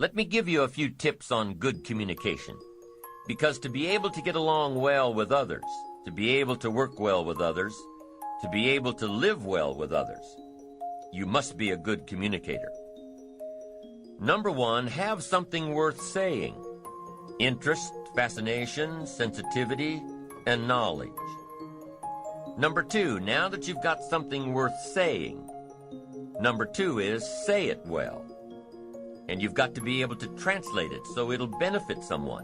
Let me give you a few tips on good communication. Because to be able to get along well with others, to be able to work well with others, to be able to live well with others, you must be a good communicator. Number one, have something worth saying. Interest, fascination, sensitivity, and knowledge. Number two, now that you've got something worth saying, number two is say it well. And you've got to be able to translate it so it'll benefit someone.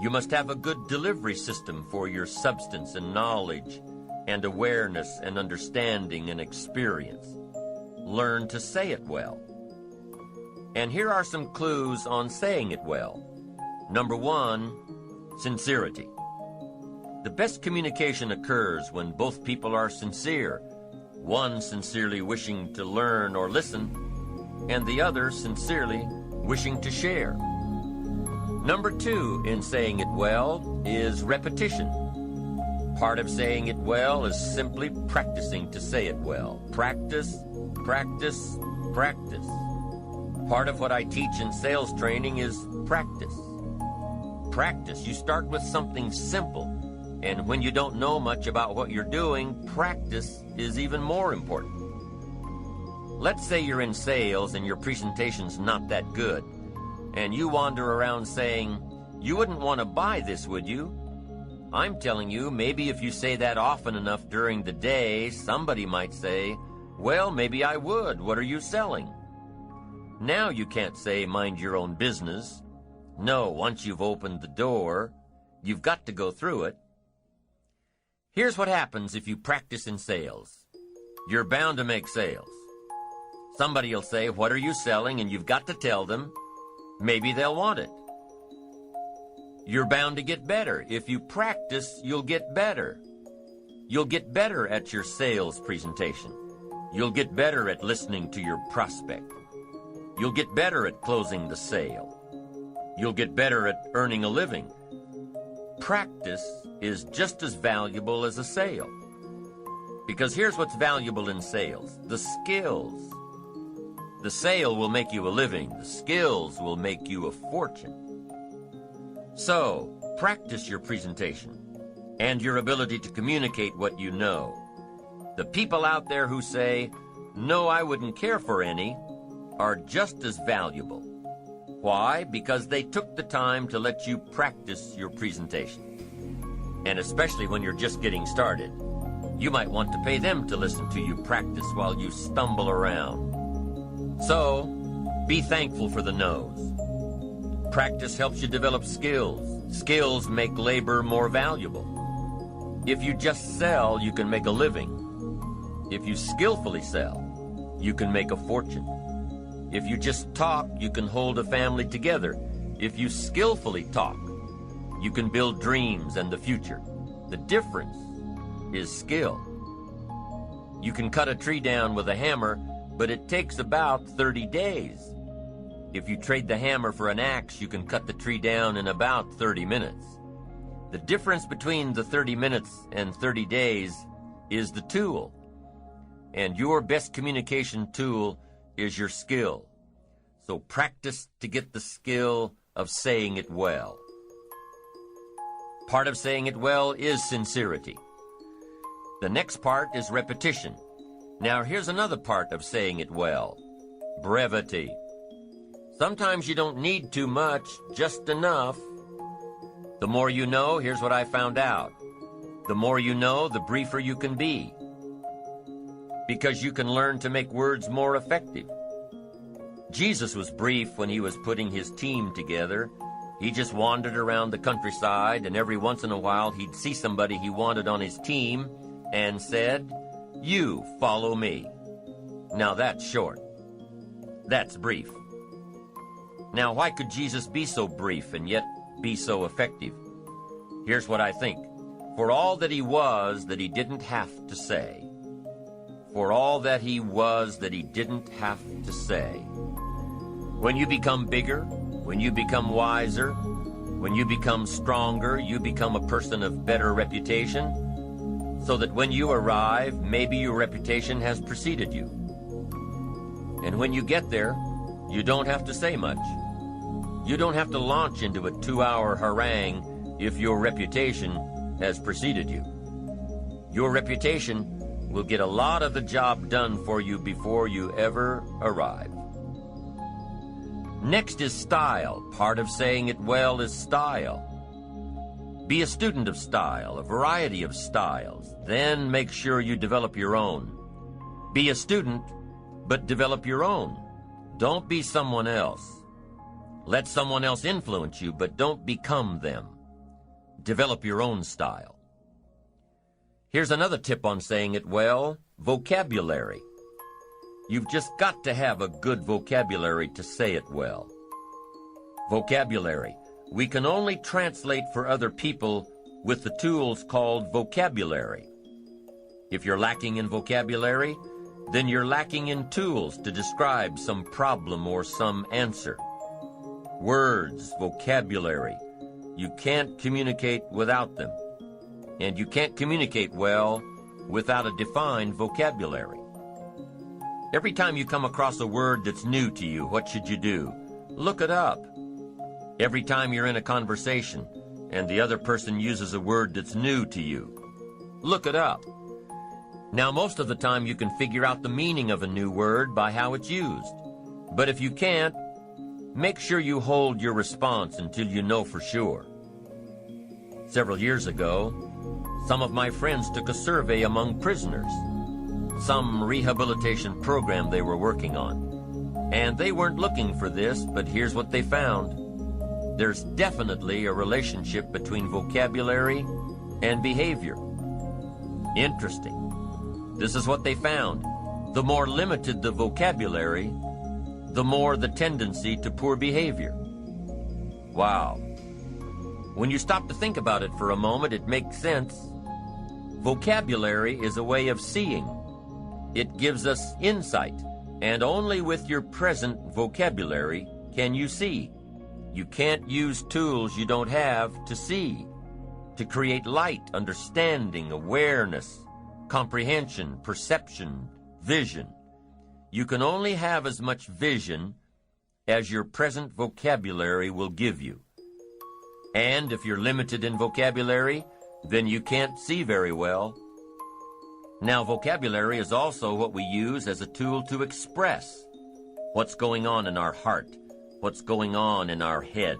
You must have a good delivery system for your substance and knowledge and awareness and understanding and experience. Learn to say it well. And here are some clues on saying it well. Number one, sincerity. The best communication occurs when both people are sincere, one sincerely wishing to learn or listen, and the other sincerely wishing to share. Number two in saying it well is repetition. Part of saying it well is simply practicing to say it well. Practice, practice, practice. Part of what I teach in sales training is practice. Practice. You start with something simple, and when you don't know much about what you're doing, practice is even more important. Let's say you're in sales and your presentation's not that good, and you wander around saying, "You wouldn't want to buy this, would you?" I'm telling you, maybe if you say that often enough during the day, somebody might say, "Well, maybe I would. What are you selling?" Now you can't say, "Mind your own business." No, once you've opened the door, you've got to go through it. Here's what happens if you practice in sales. You're bound to make sales. Somebody will say, "What are you selling?" and you've got to tell them. Maybe they'll want it. You're bound to get better. If you practice, you'll get better. You'll get better at your sales presentation. You'll get better at listening to your prospect. You'll get better at closing the sale. You'll get better at earning a living. Practice is just as valuable as a sale. Because here's what's valuable in sales: the skills. The sale will make you a living. The skills will make you a fortune. So, practice your presentation and your ability to communicate what you know. The people out there who say, "No, I wouldn't care for any," are just as valuable. Why? Because they took the time to let you practice your presentation. And especially when you're just getting started, you might want to pay them to listen to you practice while you stumble around. So, be thankful for the no's. Practice helps you develop skills. Skills make labor more valuable. If you just sell, you can make a living. If you skillfully sell, you can make a fortune. If you just talk, you can hold a family together. If you skillfully talk, you can build dreams and the future. The difference is skill. You can cut a tree down with a hammer, but it takes about 30 days. If you trade the hammer for an axe, you can cut the tree down in about 30 minutes. The difference between the 30 minutes and 30 days is the tool. And your best communication tool is your skill. So practice to get the skill of saying it well. Part of saying it well is sincerity. The next part is repetition. Now here's another part of saying it well: brevity. Sometimes you don't need too much, just enough. The more you know, here's what I found out. The more you know, the briefer you can be. Because you can learn to make words more effective. Jesus was brief when he was putting his team together. He just wandered around the countryside, and every once in a while he'd see somebody he wanted on his team and said, "You follow me." Now that's short. That's brief. Now why could Jesus be so brief and yet be so effective? Here's what I think. For all that he was that he didn't have to say. For all that he was that he didn't have to say. When you become bigger, when you become wiser, when you become stronger, you become a person of better reputation, so that when you arrive, maybe your reputation has preceded you. And when you get there, you don't have to say much. You don't have to launch into a 2-hour harangue if your reputation has preceded you. Your reputation will get a lot of the job done for you before you ever arrive. Next is style. Part of saying it well is style. Be a student of style, a variety of styles. Then make sure you develop your own. Be a student, but develop your own. Don't be someone else. Let someone else influence you, but don't become them. Develop your own style. Here's another tip on saying it well: vocabulary. You've just got to have a good vocabulary to say it well. Vocabulary. We can only translate for other people with the tools called vocabulary. If you're lacking in vocabulary, then you're lacking in tools to describe some problem or some answer. Words, vocabulary. You can't communicate without them. And you can't communicate well without a defined vocabulary. Every time you come across a word that's new to you, what should you do? Look it up. Every time you're in a conversation and the other person uses a word that's new to you, look it up. Now, most of the time you can figure out the meaning of a new word by how it's used. But if you can't, make sure you hold your response until you know for sure. Several years ago, some of my friends took a survey among prisoners, some rehabilitation program they were working on. And they weren't looking for this, but here's what they found. There's definitely a relationship between vocabulary and behavior. Interesting. This is what they found. The more limited the vocabulary, the more the tendency to poor behavior. Wow. When you stop to think about it for a moment, it makes sense. Vocabulary is a way of seeing. It gives us insight, and only with your present vocabulary can you see. You can't use tools you don't have to see, to create light, understanding, awareness, comprehension, perception, vision. You can only have as much vision as your present vocabulary will give you. And if you're limited in vocabulary, then you can't see very well. Now, vocabulary is also what we use as a tool to express what's going on in our heart, what's going on in our head.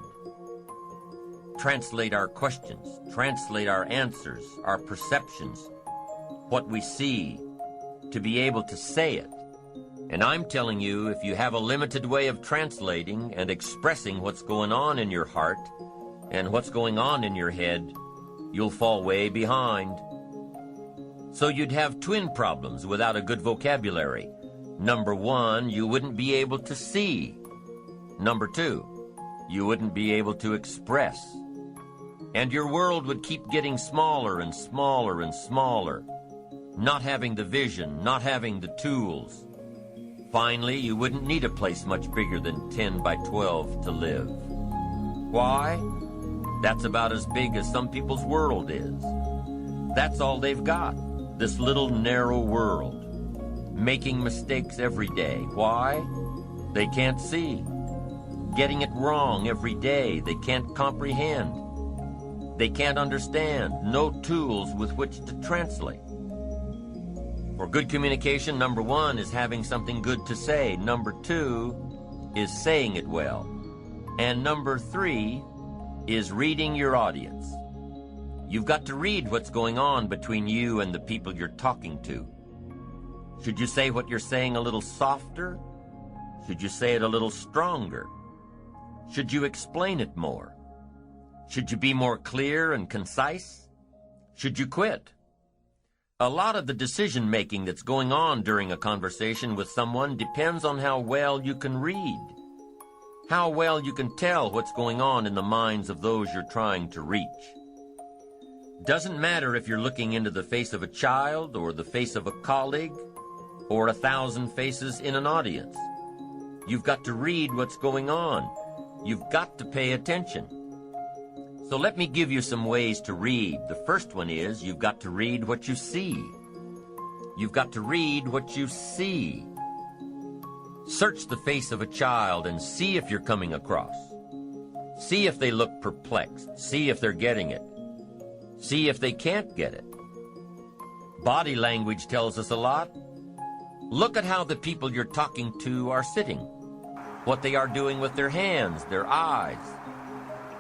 Translate our questions, translate our answers, our perceptions, what we see, to be able to say it. And I'm telling you, if you have a limited way of translating and expressing what's going on in your heart and what's going on in your head, you'll fall way behind. So you'd have twin problems without a good vocabulary. Number one, you wouldn't be able to see. Number two, you wouldn't be able to express. And your world would keep getting smaller and smaller and smaller, not having the vision, not having the tools. Finally, you wouldn't need a place much bigger than 10 by 12 to live. Why? That's about as big as some people's world is. That's all they've got, this little narrow world, making mistakes every day. Why? They can't see. Getting it wrong every day. They can't comprehend. They can't understand. No tools with which to translate. For good communication, number one is having something good to say. Number two is saying it well. And number three is reading your audience. You've got to read what's going on between you and the people you're talking to. Should you say what you're saying a little softer? Should you say it a little stronger? Should you explain it more? Should you be more clear and concise? Should you quit? A lot of the decision-making that's going on during a conversation with someone depends on how well you can read, how well you can tell what's going on in the minds of those you're trying to reach. Doesn't matter if you're looking into the face of a child or the face of a colleague or 1,000 faces in an audience. You've got to read what's going on. You've got to pay attention. So let me give you some ways to read. The first one is you've got to read what you see. You've got to read what you see. Search the face of a child and see if you're coming across. See if they look perplexed. See if they're getting it. See if they can't get it. Body language tells us a lot. Look at how the people you're talking to are sitting, what they are doing with their hands, their eyes.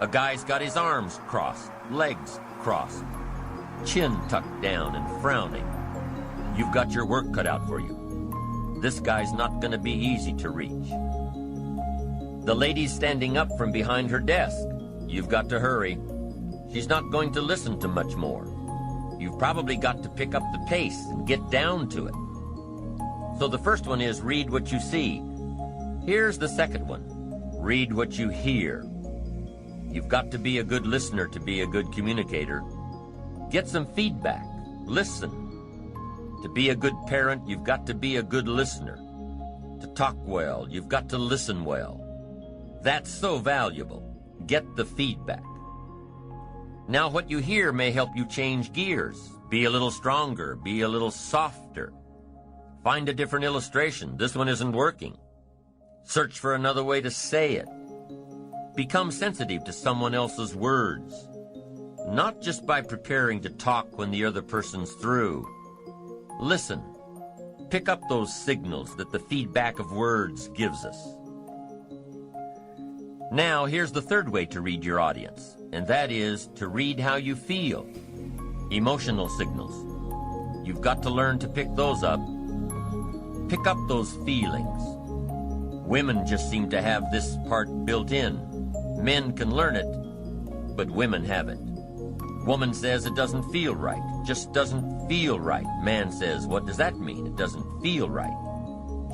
A guy's got his arms crossed, legs crossed, chin tucked down and frowning. You've got your work cut out for you. This guy's not going to be easy to reach. The lady's standing up from behind her desk. You've got to hurry. She's not going to listen to much more. You've probably got to pick up the pace and get down to it. So the first one is read what you see. Here's the second one. Read what you hear. You've got to be a good listener to be a good communicator. Get some feedback. Listen. To be a good parent, you've got to be a good listener. To talk well, you've got to listen well. That's so valuable. Get the feedback. Now what you hear may help you change gears. Be a little stronger. Be a little softer. Find a different illustration. This one isn't working. Search for another way to say it. Become sensitive to someone else's words. Not just by preparing to talk when the other person's through. Listen. Pick up those signals that the feedback of words gives us. Now, here's the third way to read your audience, and that is to read how you feel. Emotional signals. You've got to learn to pick those up. Pick up those feelings. Women just seem to have this part built in. Men can learn it, but women haven't. Woman says it doesn't feel right. Just doesn't feel right. Man says, what does that mean? It doesn't feel right.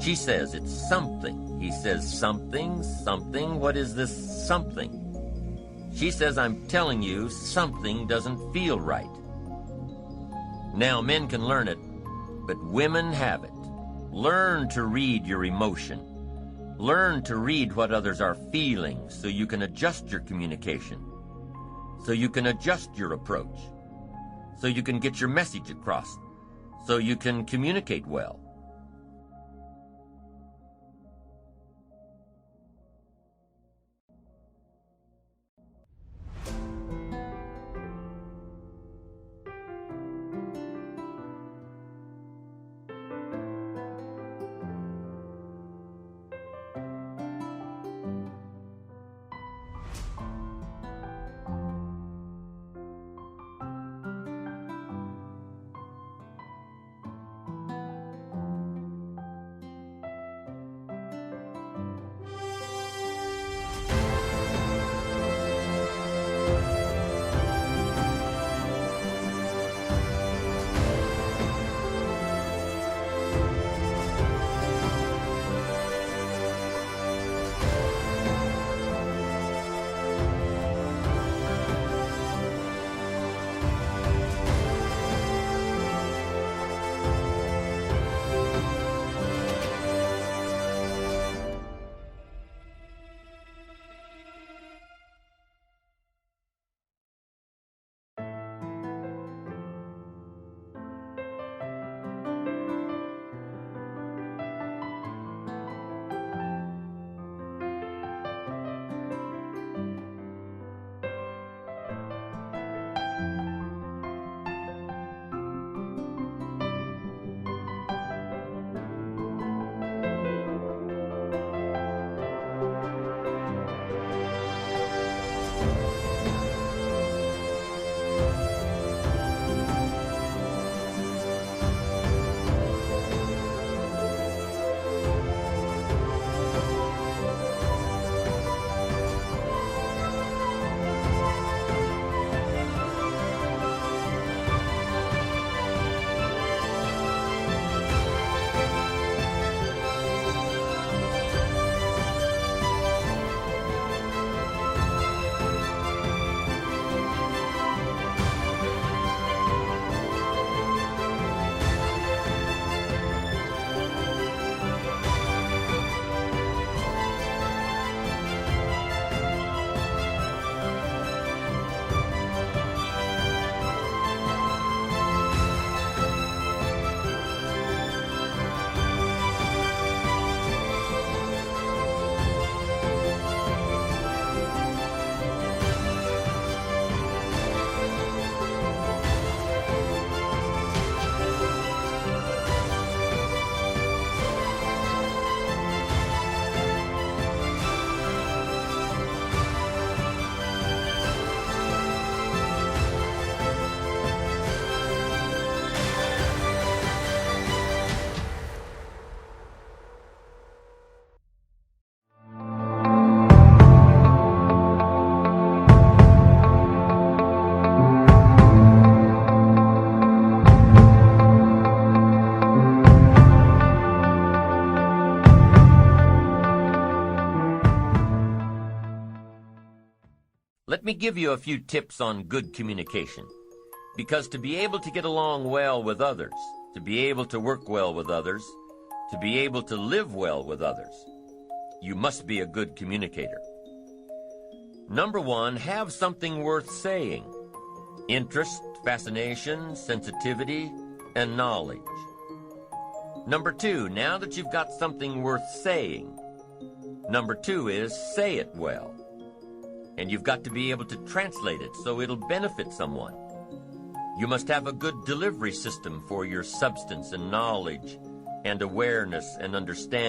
She says it's something. He says something, something. What is this something? She says, I'm telling you, something doesn't feel right. Now, men can learn it, but women haven't. Learn to read your emotion. Learn to read what others are feeling so you can adjust your communication, so you can adjust your approach, so you can get your message across, so you can communicate well. Let me give you a few tips on good communication. Because to be able to get along well with others, to be able to work well with others, to be able to live well with others, you must be a good communicator. Number one, have something worth saying. Interest, fascination, sensitivity, and knowledge. Number two, now that you've got something worth saying, number two is say it well. And you've got to be able to translate it so it'll benefit someone. You must have a good delivery system for your substance and knowledge and awareness and understanding.